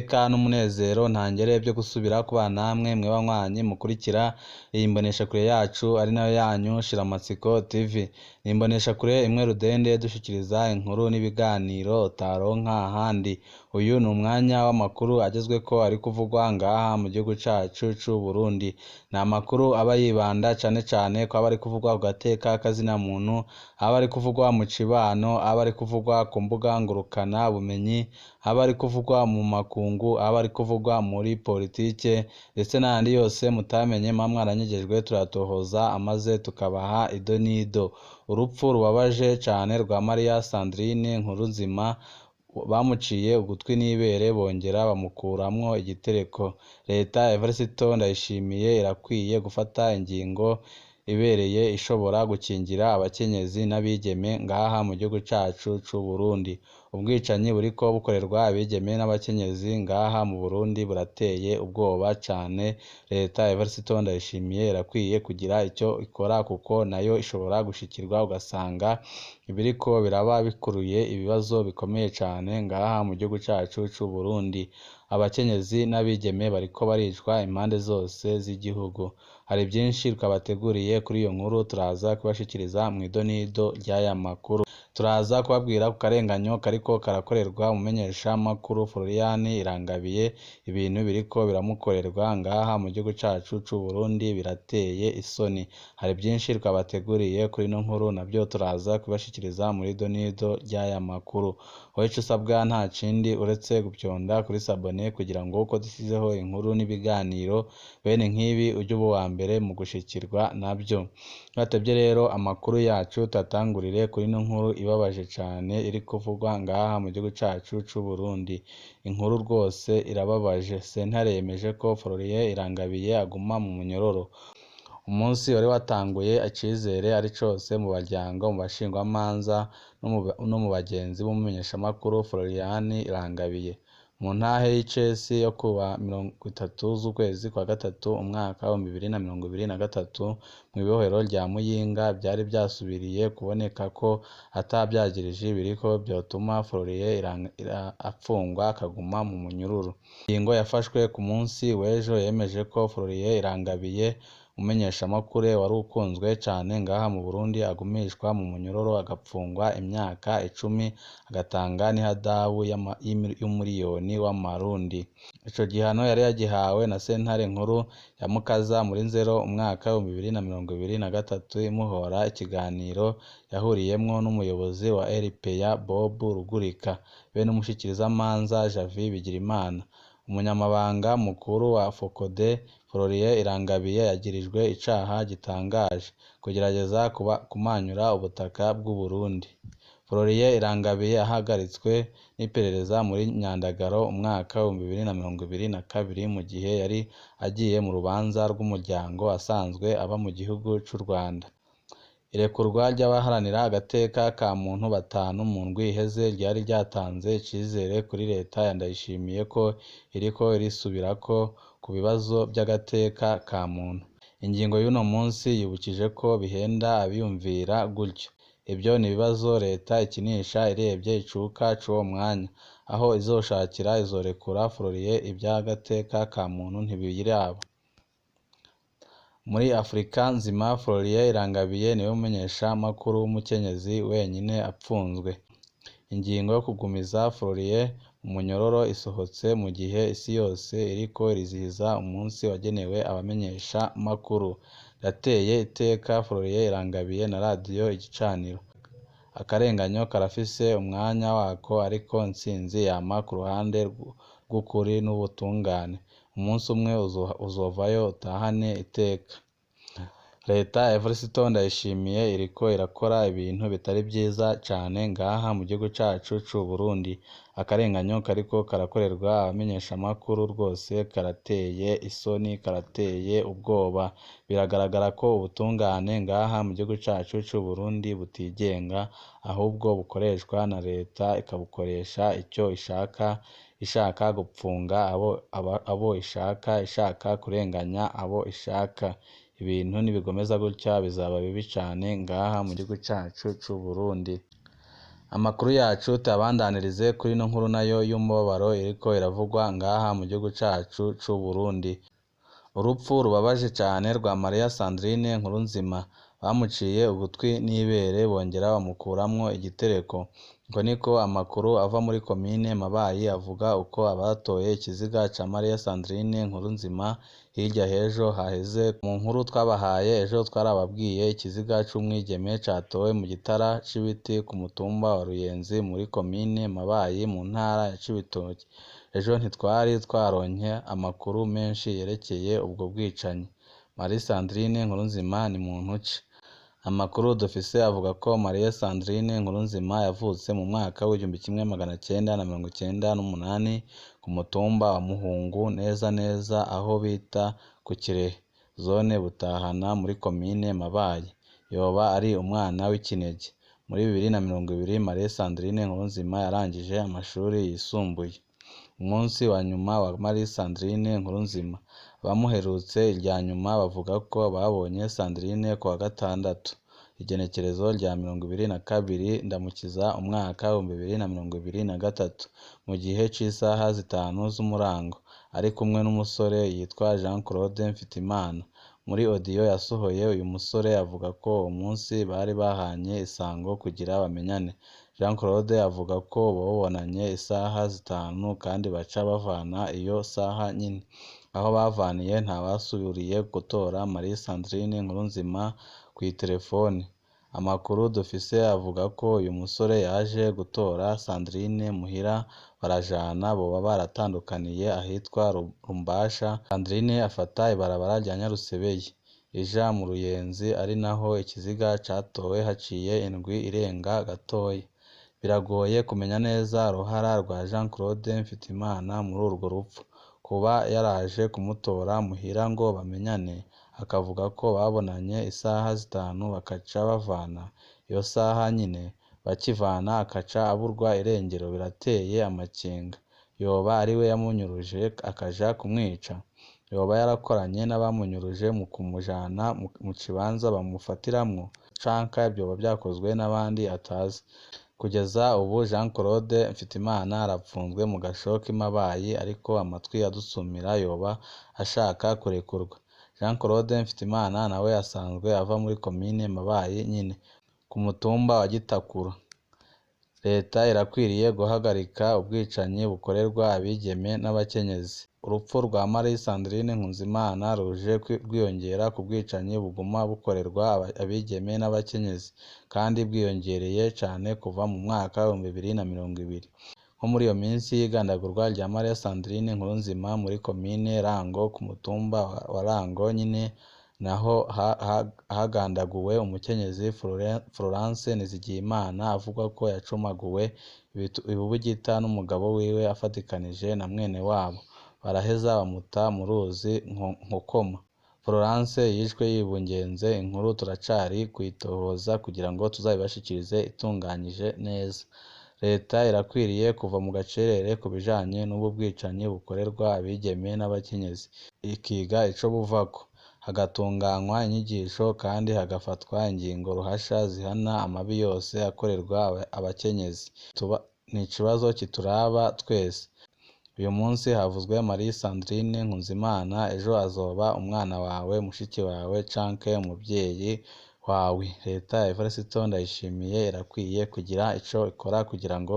Eka n'umunezero ntangere byo gusubira kubana namwe mwe banywanyi mukurikira iyi mboneshakure yacu ari nayo yanyu Shiramatsiko TV. Ni imboneshakure imwe rudende dushikiriza inkuru n'ibiganiro utaronka ahandi. Uyu ni umwanya w'amakuru agezweko ari kuvugwa ngaha mu gihugu cacu c'u Burundi. Ni amakuru aba yibanda cane ko aba ari kuvugwa ku gateka kazina muntu, aba ari kuvugwa mu cibano, aba ari kuvugwa ku mbuga ngurukana bumenyi, aba ari kuvugwa mu makungu, aba ari kuvugwa muri politike ndetse n'andi yose mutamenye mwa mwaranyegejwe turatohoza amaze tukabaha ido n'ido. Urupfu rubabaje cane rwa Mariya Sandrine nkuru nzima bamuciye ugutwi n'ibere bongera bamukuramwo igitereko. Leta Evariste Ndayishimiye irakwiye gufata ingingo ibereye ishobora gukingira abakenyezi n'abigeme ngaha mu gihugu cacu c'u Burundi. Ubwicanyi buriko bukorerwa abigeme n'abakenyezi ngaha mu Burundi burateye ubwoba cane. Leta Evariste Ndayishimiye irakwiye kugira icyo ikora kuko nayo ishobora gushikirwa ugasanga ibiriko biraba bikuruye ibibazo bikomeye cane ngaha mu gihugu cacu c'u Burundi. Abakenyezi n'abigeme bariko baricwa impande zose z'igihugu. Hari byinshi twabateguriye kuri iyo nkuru turaza kubashikiriza mu idonido ry'aya makuru. Turaza kubabwira ku karenganyo kariko karakorerwa umumenyesha makuru Florian Irangabiye. Ibintu biriko biramukorerwa ngaha mu gihugu cacu c'u Burundi birateye isoni. Hari byinshi twabateguriye kuri ino nkuru nabyo turaza kubashikiriza muri idonido ry'aya makuru. Wowe ico usabwa nta kindi uretse gupyonda kuri sabone kugira ngo uko dusizeho inkuru n'ibiganiro bene nk'ibi ujye uba uwa mbere mu gushikirwa nabyo. Batevye rero amakuru yacu tatangurire kuri ino nkuru ibabaje cane iri kuvugwa ngaha mu gihugu cacu c'u Burundi. Inkuru rwose irababaje. Sentare yemeje ko Florian Irangabiye aguma mu munyororo. Umunsi wari watanguye icizere ari cose mu baryango, mu bashingwamanza no mu bagenzi b'umumenyeshamakuru Florian Irangabiye. Mu ntahe y'icesi yo kuwa 30 z'ukwezi kwa gatatu umwaka wa 2023 mw'ibohero rya Muyinga byari byasubiriye kuboneka ko atabyagirije biriko byotuma Florian apfungwa akaguma mu munyururu. Ingingo yafashwe ku munsi w'ejo yemeje ko Florian Irangabiye umumenyeshamakuru wari ukunzwe cane ngaha mu Burundi agumishwa mu munyororo agapfungwa imyaka 10 agatanga n'ihadabu y'umuriyoni w'amarundi. Ico gihano yari yagihawe na sentare nkuru ya Mukaza muri Nzero umwaka wa 2023 imuhora ikiganiro yahuriyemwo n'umuyobozi wa RPA Bob Rugurika be n'umushikirizamanza Javi Bigirimana. Umunyamabanga mukuru wa Fokode Florian Irangabiye yagirijwe icaha gitangaje kugerageza kumanyura ubutaka bw'u Burundi. Florian Irangabiye ahagaritswe n'iperereza muri Nyandagaro umwaka wa 2022 mu gihe yari agiye mu rubanza rw'umuryango asanzwe aba mu gihugu c'u Rwanda. Irekurwa ry'abaharanira agateka ka muntu batanu mu ndwi iheze ryari ryatanze icizere kuri leta ya Ndayishimiye ko iriko irisubirako ku bibazo by'agateka ka muntu. Ingingo y'uno munsi yibukije ko bihenda abiyumvira gutyo. Ibyo ni ibibazo leta ikinisha irebye icuka c'uwo mwanya. Aho izoshakira izorekura Florian iby'agateka ka muntu ntibiyiraba. Muri Afrika nzima Florian Irangabiye niwe mumenyesha makuru w'umukenyezi wenyine apfunzwe. Ingingo yo kugumiza Florian umunyororo isohotse mu gihe isi yose iriko irizihiza umunsi wagenewe abamenyesha makuru. Yateye iteka Florian Irangabiye na radio Igicaniro. Akarenganyo karafise umwanya wako ariko ntsinzi yama ku ruhande rw'ukuri n'ubutungane. Umunsi umwe uzovayo utahane iteka. Leta Evariste Ndayishimiye iriko irakora ibintu bitari byiza cane ngaha mu gihugu cacu c'u Burundi. Akarenganyo kariko karakorerwa abamenyeshamakuru rwose karateye isoni, karateye ubwoba. Biragaragara ko ubutungane ngaha mu gihugu cacu c'u Burundi butigenga, ahubwo bukoreshwa na leta ikabukoresha icyo ishaka gupfunga abo ishaka kurenganya abo ishaka. Ibintu nibigomeza gutya bizaba bibi cane ngaha mu gihugu cacu c'u Burundi. Amakuru yacu tuyabandanirize kuri ino nkuru nayo y'umubabaro iriko iravugwa ngaha mu gihugu cacu c'u Burundi. Urupfu rubabaje cyane rwa Maria Sandrine Nkurunziza, bamuciye ugutwi n'ibere bongera bamukuramwo igitereko. Ngo niko amakuru ava muri komine Mabayi avuga uko abatoye ikiziga ca Maria Sandrine Nkurunziza hirya hejo haheze. Mu nkuru twabahaye ejo twarababwiye ikiziga c'umwigeme catowe mu gitara c'ibiti ku mutumba wa Ruyenzi muri komine Mabayi mu ntara ya Cibitoke. Ejo ntitwari twaronke amakuru menshi yerekeye ubwo bwicanyi. Maria Sandrine Nkurunziza ni muntu ki? Amakuru dufise avuga ko Maria Sandrine Nkurunziza yavutse mu mwaka w'1998 ku mutumba wa Muhungu neza neza aho bita ku Kirehe, zone Butahana muri komine Mabayi. Yoba ari umwana w'ikinege. Muri 2020 Maria Sandrine Nkurunziza yarangije amashuri yisumbuye. Umunsi wa nyuma wa Maria Sandrine Nkurunziza, abamuherutse irya nyuma bavuga ko babonye Sandrine ku wa gatandatu igenekerezo rya 22 Ndamukiza umwaka wa 2023 mu gihe c'isaha 5 z'umurango ari kumwe n'umusore yitwa Jean Claude Mfitimana. Muri audio yasohoye uyu musore avuga ko uwo munsi bari bahanye isango kugira bamenyane. Jean Claude avuga ko babonanye isaha 5 kandi baca bavana iyo saha nyine. Aho bavaniye ntabasubiriye gutora Maria Sandrine Nkurunziza kw'iterefone. Amakuru dufise avuga ko uyu musore yaje gutora Sandrine muhira barajana, boba baratandukaniye ahitwa Rumbasha. Sandrine afata ibarabara rya Nyarusebeye ija mu Ruyenzi ari naho ikiziga catowe haciye indwi irenga gatoya. Biragoye kumenya neza uruhara rwa Jean Claude Mfitimana muri urwo rupfu. Kuba yaraje kumutora muhira ngo bamenyane, akavuga ko babonanye isaha 5 bakaca bavana. Iyo saha nyine bakivana akaca aburwa irengero, birateye amakenga. Yoba ari we yamunyuruje akaja kumwica? Yoba yarakoranye n'abamunyuruje mu kumujana mu kibanza bamufatiramwo? Canka ibyoba byakozwe n'abandi atazi? Kugeza ubu Jean Claude Mfitimana arapfunzwe mu gasho k'Imabayi ariko amatwi adusumira yoba ashaka kurekurwa. Jean Claude Mfitimana nawe asanzwe ava muri komine Mabayi nyine ku mutumba wa Gitakura. Leta irakwiriye guhagarika ubwicanyi bukorerwa abigeme n'abakenyezi. Urupfu rwa Maria Sandrine Nkurunziza ruje rwiyongera ku bwicanyi buguma bukorerwa abigeme n'abakenyezi kandi bwiyongereye cyane kuva mu mwaka wa 2020. Nko muri iyo minsi y'igandagurwa rya Maria Sandrine Nkurunziza muri komine Rango ku mutumba wa Rango nyine naho hagandaguwe umukenyezi Florence Nizigiyimana avuga ko yacumaguwe ibubugita n'umugabo wiwe afatikanije na mwene wabo. Baraheza bamuta mu ruzi Nkokoma. Florence yishwe yibungenze. Inkuru turacari kuyitohoza kugira ngo tuzabibashikirize itunganyije neza. Leta irakwiriye kuva mu gacerere ku bijanye n'ubu bwicanyi bukorerwa abigeme n'abakenyezi, ikiga ico buvako, hagatunganywa inyigisho kandi hagafatwa ingingo ruhasha zihana amabi yose akorerwa abakenyezi. Ni ikibazo kituraba twese. Uyu munsi havuzwe Maria Sandrine Nkurunziza, ejo azoba umwana wawe, mushiki wawe canke umuvyeyi wawe. Leta ya Evariste Ndayishimiye irakwiye kugira ico ikora kugira ngo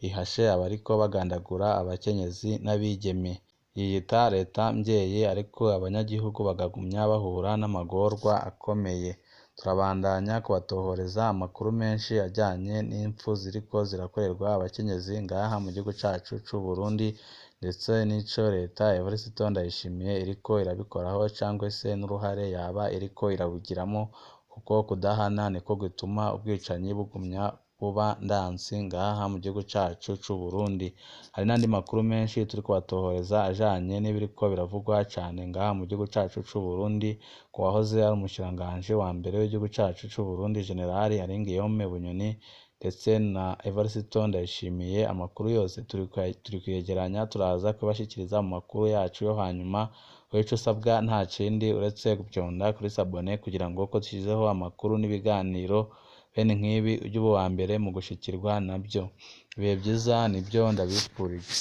ihashe abariko bagandagura abakenyezi n'abigeme. Yiyita leta mvyeyi ariko abanyagihugu bagagumya bahura n'amagorwa akomeye. Turabandanya kubatohoreza amakuru menshi ajyanye n'impfu ziriko zirakorerwa abakenyezi ngaha mu gihugu cacu c'u Burundi, ndetse n'ico leta ya Evariste Ndayishimiye iriko irabikoraho cangwe se n'uruhare yaba iriko irabugiramo, kuko kudahana niko gutuma ubwicanyi bugumya buba ndansi ngaha mu gihugu cacu c'u Burundi. Hari n'andi makuru menshi turi kubatohoreza ajanye n'ibiriko biravugwa cane ngaha mu gihugu cacu c'u Burundi ku wahoze ari umushikiranganji wa mbere w'igihugu cacu c'u Burundi General Arenguiyome Bunyoni ndetse na Evariste Ndayishimiye. Amakuru yose turi kuyegeranya, turaza kubashikiriza mu makuru yacu yo hanyuma. Ico usabwa nta kindi uretse guvyonda kuri sabone kugira ngo ko dushizeho amakuru n'ibiganiro bene nk'ibi ujye uba uwa mbere mu gushikirwa nabyo. Ibihe byiza nibyo ndabifurije.